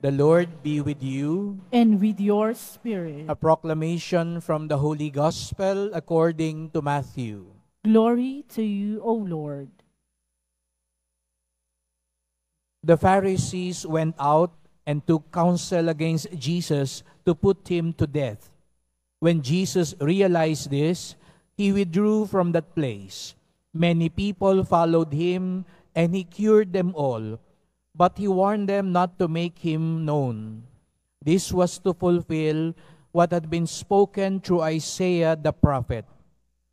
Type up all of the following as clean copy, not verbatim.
The Lord be with you. And with your spirit. A proclamation from the Holy Gospel according to Matthew. Glory to you, O Lord. The Pharisees went out and took counsel against Jesus to put him to death. When Jesus realized this, he withdrew from that place. Many people followed him, and he cured them all. But he warned them not to make him known. This was to fulfill what had been spoken through Isaiah the prophet.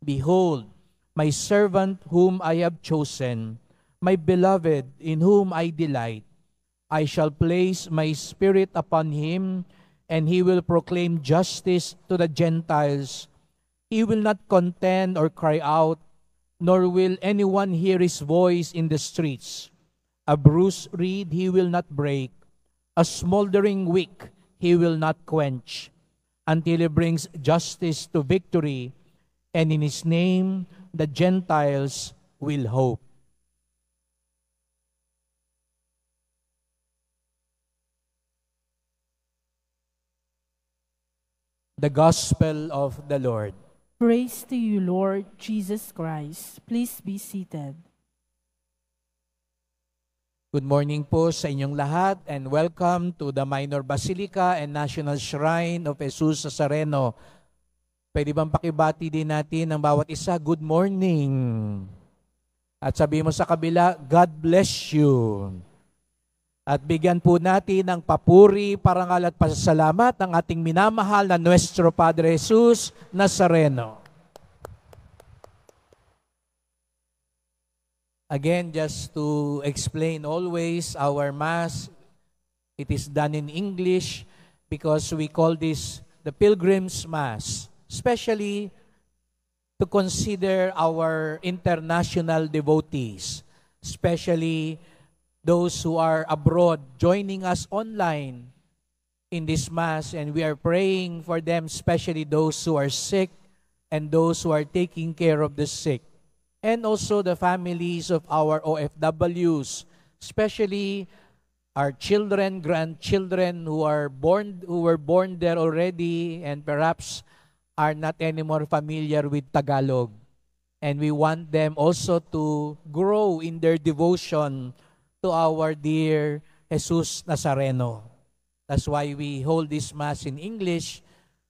Behold, my servant whom I have chosen, my beloved in whom I delight. I shall place my spirit upon him, and he will proclaim justice to the Gentiles. He will not contend or cry out, nor will anyone hear his voice in the streets. A bruised reed he will not break, a smoldering wick he will not quench, until he brings justice to victory, and in his name the Gentiles will hope. The Gospel of the Lord. Praise to you, Lord Jesus Christ. Please be seated. Good morning po sa inyong lahat and welcome to the Minor Basilica and National Shrine of Jesus Nazareno. Pwede bang pakibati din natin ang bawat isa, good morning. At sabi mo sa kabila, God bless you. At bigyan po natin ng papuri, parangal at pasasalamat ng ating minamahal na Nuestro Padre Jesus Nazareno. Again, just to explain always, our Mass, it is done in English because we call this the Pilgrim's Mass, especially to consider our international devotees, especially those who are abroad joining us online in this Mass, and we are praying for them, especially those who are sick and those who are taking care of the sick. And also the families of our OFWs, especially our children, grandchildren who were born there already and perhaps are not anymore familiar with Tagalog. And we want them also to grow in their devotion to our dear Jesus Nazareno. That's why we hold this Mass in English,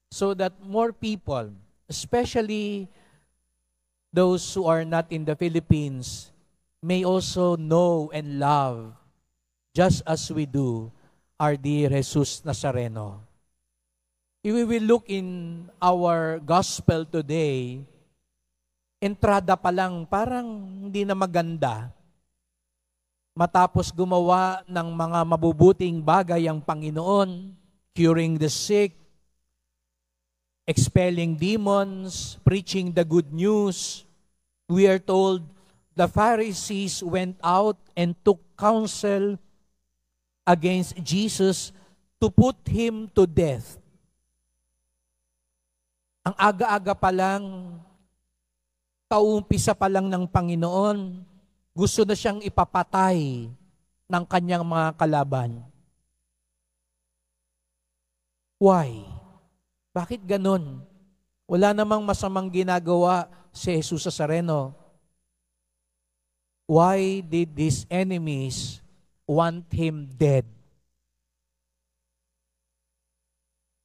so that more people, especially those who are not in the Philippines, may also know and love, just as we do, our dear Jesus Nazareno. If we will look in our gospel today, entrada pa lang parang hindi na maganda. Matapos gumawa ng mga mabubuting bagay ang Panginoon, curing the sick, expelling demons, preaching the good news, we are told the Pharisees went out and took counsel against Jesus to put him to death. Ang aga-aga pa lang, kaumpisa pa lang ng Panginoon, gusto na siyang ipapatay ng kanyang mga kalaban. Why? Bakit ganun? Wala namang masamang ginagawa si Jesus Nazareno. Why did his enemies want him dead?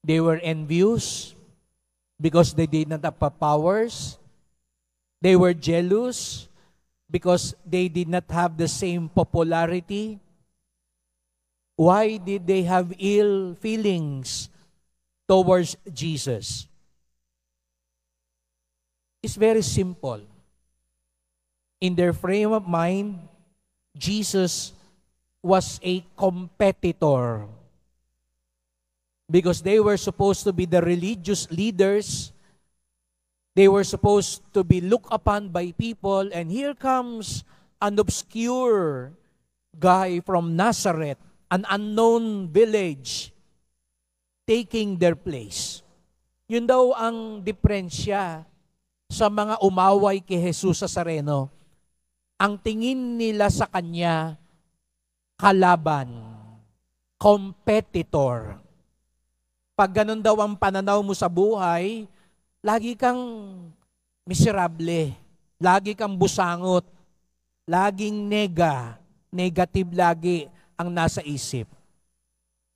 They were envious because they did not have powers. They were jealous because they did not have the same popularity. Why did they have ill feelings towards Jesus? It's very simple. In their frame of mind, Jesus was a competitor because they were supposed to be the religious leaders. They were supposed to be looked upon by people, and here comes an obscure guy from Nazareth, an unknown village, taking their place. Yun daw ang diferensya sa mga umaway kay Jesus Nazareno. Ang tingin nila sa kanya, kalaban, competitor. Pag ganun daw ang pananaw mo sa buhay, lagi kang miserable, lagi kang busangot, laging negative lagi ang nasa isip.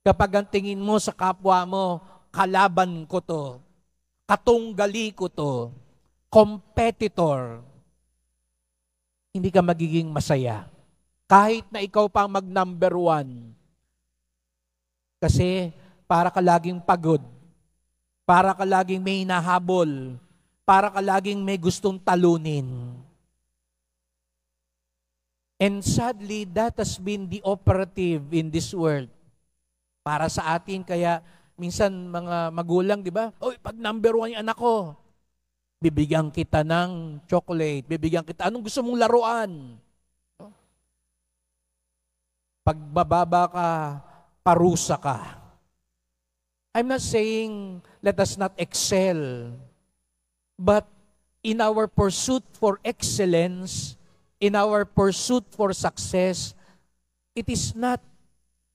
Kapag ang tingin mo sa kapwa mo, kalaban ko to, katunggali ko to, competitor, hindi ka magiging masaya. Kahit na ikaw pang mag-number 1. Kasi para ka laging pagod, para ka laging may hinahabol, para ka laging may gustong talunin. And sadly, that has been the operative in this world. Para sa atin, kaya minsan mga magulang, di ba? Oy, pag number 1 yung anak ko, bibigyan kita ng chocolate, bibigyan kita, anong gusto mong laruan? Pag bababa ka, parusa ka. I'm not saying let us not excel, but in our pursuit for excellence, in our pursuit for success, it is not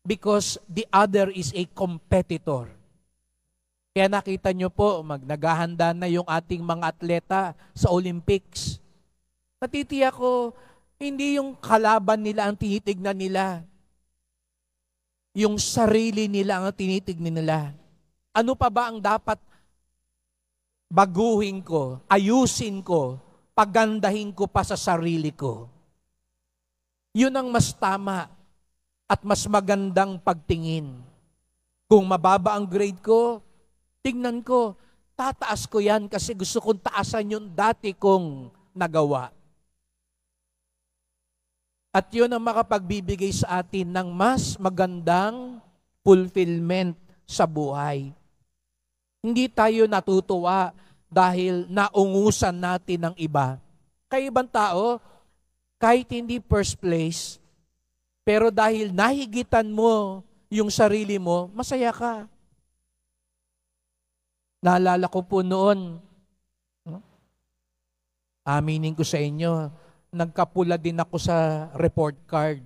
because the other is a competitor. Kaya nakita nyo po, naghahanda na yung ating mga atleta sa Olympics. Natitiyak ko, hindi yung kalaban nila ang tinitignan nila. Yung sarili nila ang tinitignan nila. Ano pa ba ang dapat baguhin ko, ayusin ko, pagandahin ko pa sa sarili ko? Yun ang mas tama at mas magandang pagtingin. Kung mababa ang grade ko, tingnan ko, tataas ko yan kasi gusto kong taasan yung dati kong nagawa. At yun ang makapagbibigay sa atin ng mas magandang fulfillment sa buhay. Hindi tayo natutuwa dahil naungusan natin ng iba. Kaya ibang tao, kahit hindi first place, pero dahil nahigitan mo yung sarili mo, masaya ka. Naalala ko po noon, aminin ko sa inyo, nagkapula din ako sa report card.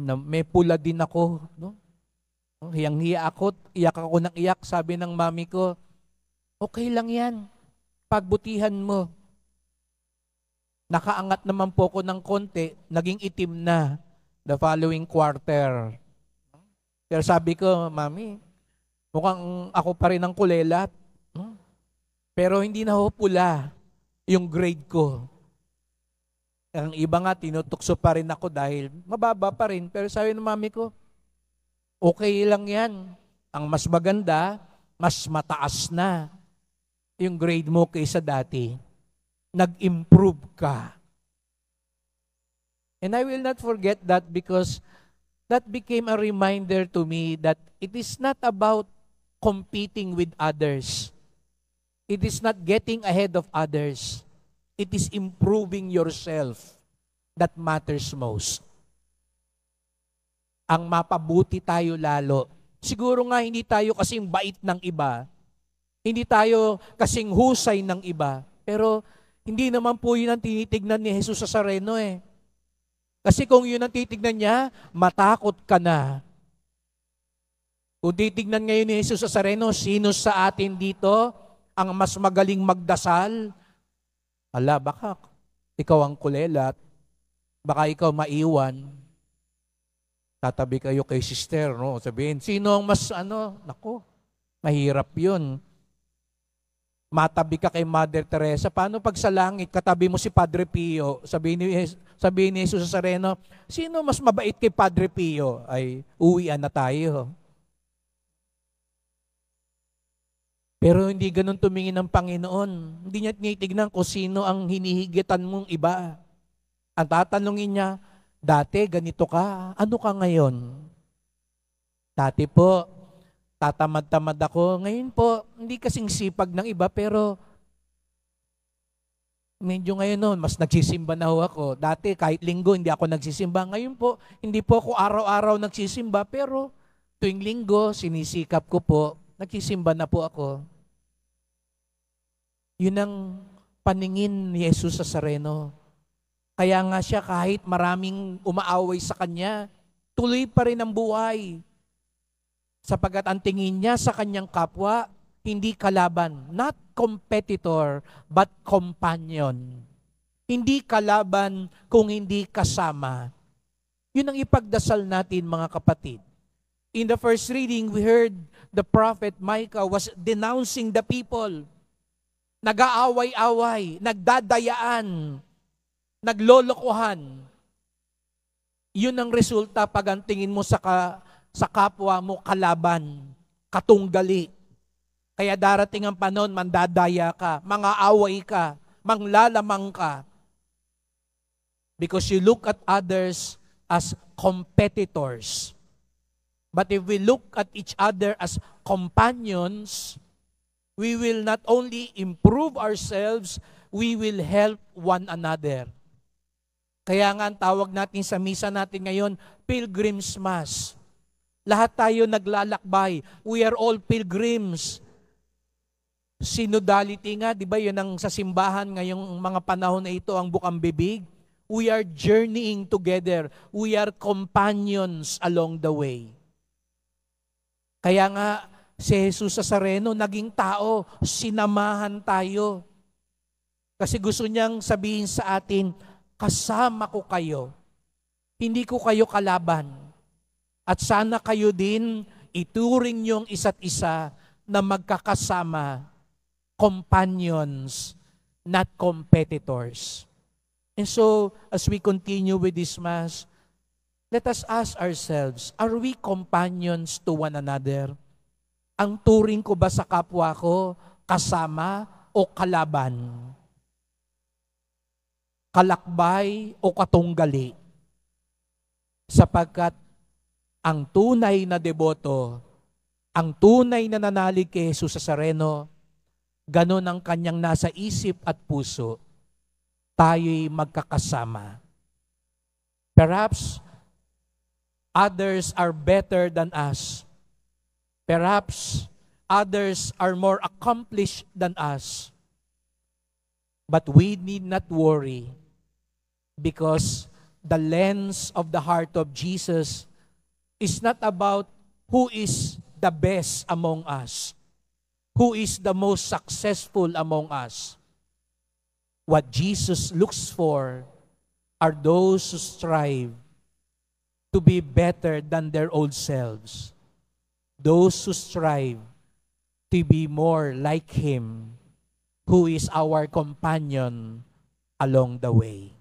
May pula din ako. Hiyang-hiya ako, iyak ako ng iyak. Sabi ng mami ko, okay lang yan, pagbutihan mo. Nakaangat naman po ko ng konti, naging itim na the following quarter. Pero sabi ko, mami, mukhang ako pa rin ang kulelat. Pero hindi na ho pula yung grade ko. Ang iba nga, tinutukso pa rin ako dahil mababa pa rin. Pero sabi ng mami ko, okay lang yan. Ang mas maganda, mas mataas na yung grade mo kaysa dati. Nag-improve ka. And I will not forget that because that became a reminder to me that it is not about competing with others. It is not getting ahead of others. It is improving yourself that matters most. Ang mapabuti tayo lalo. Siguro nga hindi tayo kasing bait ng iba. Hindi tayo kasing husay ng iba. Pero hindi naman po yun ang tinitignan ni Jesus sa Nazareno eh. Kasi kung yun ang titignan niya, matakot ka na. Kung titignan ngayon ni Jesus sa Nazareno, sino sa atin dito ang mas magaling magdasal? Ala, baka ikaw ang kulelat, baka ikaw maiwan, tatabi kayo kay sister, no? Sabihin, sino ang mas Nako, mahirap yun. Matabi ka kay Mother Teresa, paano pag sa langit, katabi mo si Padre Pio, sabihin ni Jesus sa Nazareno, sino mas mabait kay Padre Pio? Ay, uwian na tayo. Pero hindi ganun tumingin ng Panginoon. Hindi niya tinitignan kung sino ang hinihigitan mong iba. Ang tatanungin niya, dati ganito ka, ano ka ngayon? Dati po, tatamad-tamad ako. Ngayon po, hindi kasing sipag ng iba, pero medyo ngayon noon, mas nagsisimba na ho ako. Dati, kahit linggo, hindi ako nagsisimba. Ngayon po, hindi po ako araw-araw nagsisimba, pero tuwing linggo, sinisikap ko po, nagsisimba na po ako. Yun ang paningin ni Jesus sa Nazareno. Kaya nga siya kahit maraming umaaway sa kanya, tuloy pa rin ang buhay. Sapagkat ang tingin niya sa kanyang kapwa, hindi kalaban, not competitor, but companion. Hindi kalaban kung hindi kasama. Yun ang ipagdasal natin, mga kapatid. In the first reading, we heard the prophet Micah was denouncing the people. Nag-aaway-away, nagdadayaan, naglolokohan. Yun ang resulta pag ang tingin mo sa kapwa mo kalaban, katunggali. Kaya darating ang panahon, mandadaya ka, mangaaway ka, manglalamang ka. Because you look at others as competitors. But if we look at each other as companions, we will not only improve ourselves, we will help one another. Kaya nga ang tawag natin sa misa natin ngayon, Pilgrim's Mass. Lahat tayo naglalakbay. We are all pilgrims. Synodality nga, di ba yun ang sa simbahan ngayong mga panahon na ito, ang bukang bibig. We are journeying together. We are companions along the way. Kaya nga, si Jesus Nazareno, naging tao, sinamahan tayo. Kasi gusto niyang sabihin sa atin, kasama ko kayo. Hindi ko kayo kalaban. At sana kayo din, ituring niyong isa't isa na magkakasama, companions, not competitors. And so, as we continue with this Mass, let us ask ourselves, are we companions to one another? Ang turing ko ba sa kapwa ko, kasama o kalaban? Kalakbay o katunggali? Sapagkat ang tunay na deboto, ang tunay na nanalig kay Jesus Nazareno, ganon ang kanyang nasa isip at puso, tayo'y magkakasama. Perhaps, others are better than us. Perhaps others are more accomplished than us. But we need not worry because the lens of the heart of Jesus is not about who is the best among us, who is the most successful among us. What Jesus looks for are those who strive to be better than their old selves. Those who strive to be more like Him, who is our companion along the way.